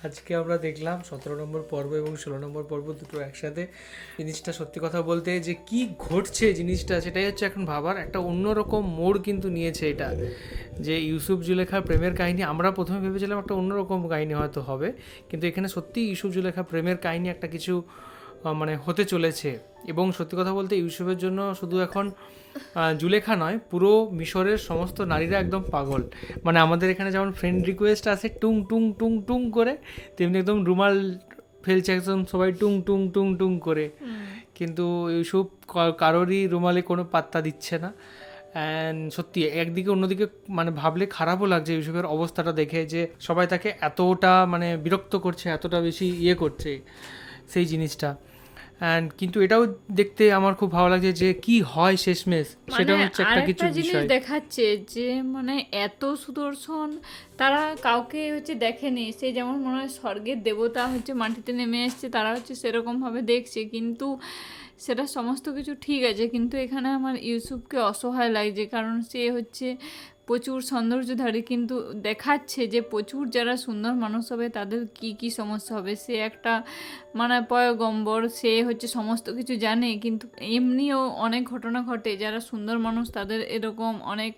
আজকে আমরা দেখলাম 17 নম্বর পর্ব এবং 16 নম্বর পর্ব দুটো একসাথে। জিনিসটা সত্যি কথা বলতে যে কি ঘটছে জিনিসটা, সেটাই হচ্ছে এখন ভাবার। একটা অন্যরকম মোড় কিন্তু নিয়েছে এটা, যে ইউসুফ জুলেখার প্রেমের কাহিনী। আমরা প্রথমে ভেবেছিলাম একটা অন্যরকম কাহিনী হয়তো হবে, কিন্তু এখানে সত্যি ইউসুফ জুলেখা প্রেমের কাহিনী একটা কিছু মানে হতে চলেছে। এবং সত্যি কথা বলতে ইউসুফের জন্য শুধু এখন জুলেখা নয়, পুরো মিশরের সমস্ত নারীরা একদম পাগল। মানে আমাদের এখানে যেমন ফ্রেন্ড রিকোয়েস্ট আছে টুং টুং টুং টুং করে, তেমনি একদম রুমাল ফেলছে একদম সবাই টুং টুং টুং টুং করে। কিন্তু ইউসুফ কারোরই রুমালে কোনো পাত্তা দিচ্ছে না। অ্যান্ড সত্যি একদিকে অন্যদিকে মানে ভাবলে খারাপও লাগছে ইউসুফের অবস্থাটা দেখে, যে সবাই তাকে এতটা মানে বিরক্ত করছে, এতটা বেশি করছে সেই জিনিসটা। অ্যান্ড কিন্তু এটাও দেখতে আমার খুব ভালো লাগছে যে কি হয় শেষমেশ, সেটা মানে হচ্ছে একটা কিছু আরেকটা জিনিস বিষয়। দেখাচ্ছে যে মানে এত সুদর্শন তারা কাউকে হচ্ছে দেখেনি। সেই যেমন মনে হয় স্বর্গের দেবতা হচ্ছে মাটিতে নেমে এসছে, তারা হচ্ছে সেরকম ভাবে দেখছে। কিন্তু সেটা সমস্ত কিছু ঠিক আছে, কিন্তু এখানে আমার ইউসুফকে অসহায় লাগছে, কারণ সে হচ্ছে প্রচুর সৌন্দর্যধারী, কিন্তু দেখাচ্ছে যে প্রচুর যারা সুন্দর মানুষ হবে তাদের কি কি সমস্যা হবে। সে একটা মানে পয়গম্বর, সে হচ্ছে সমস্ত কিছু জানে, কিন্তু এমনিও অনেক ঘটনা ঘটে, যারা সুন্দর মানুষ তাদের এরকম অনেক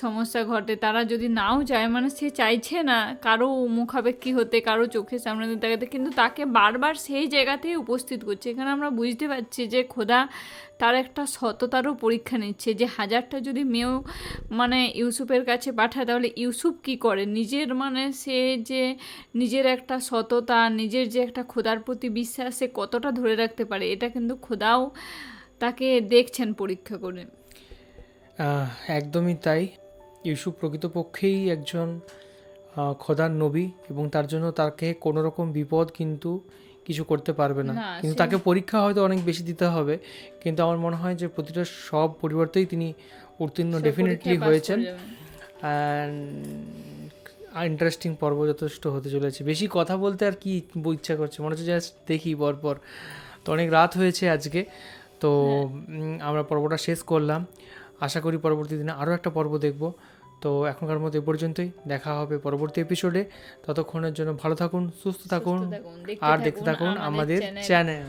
সমস্যা ঘটে। তারা যদি নাও চায়, মানে সে চাইছে না কারো মুখাপেক্ষী হতে, কারো চোখের সামনে দিয়ে দেখাতে, কিন্তু তাকে বারবার সেই জায়গাতেই উপস্থিত করছে। এখানে আমরা বুঝতে পারছি যে খোদা তার একটা সততারও পরীক্ষা নিচ্ছে, যে হাজারটা যদি মেয়েও মানে ইউসুফের কাছে পাঠায়, তাহলে ইউসুফ কি করে নিজের মানে সে যে নিজের একটা সততা, নিজের যে একটা খোদার প্রতি বিশ্বাস, সে কতটা ধরে রাখতে পারে, এটা কিন্তু খোদাও তাকে দেখছেন পরীক্ষা করে। একদমই তাই। ইউসুফ প্রকৃতপক্ষেই একজন খোদার নবী, এবং তার জন্য তাকে কোনো রকম বিপদ কিন্তু কিছু করতে পারবে না। না কিন্তু সে তাকে পরীক্ষা হয়তো অনেক বেশি দিতে হবে, কিন্তু আমার মনে হয় যে প্রতিটা সব পরিবর্তেই তিনি উত্তীর্ণ সব ডেফিনেটলি পরীক্ষায় পাস হয়েছেন। করে যাবেন। অ্যান্ড ইন্টারেস্টিং পর্ব যথেষ্ট হতে চলেছে। বেশি কথা বলতে আর কি ইচ্ছা করছে, মনে হচ্ছে জাস্ট দেখি পরপর। তো অনেক রাত হয়েছে আজকে, তো আমরা পর্বটা শেষ করলাম। আশা করি পরবর্তী দিনে আরও একটা পর্ব দেখব। তো এখনকার মতো এ পর্যন্তই, দেখা হবে পরবর্তী এপিসোডে। ততক্ষণের জন্য ভালো থাকুন, সুস্থ থাকুন, সুস্থ থাকুন, আর দেখতে থাকুন থাকুন আমাদের আমাদের চ্যানেল। চ্যানেল।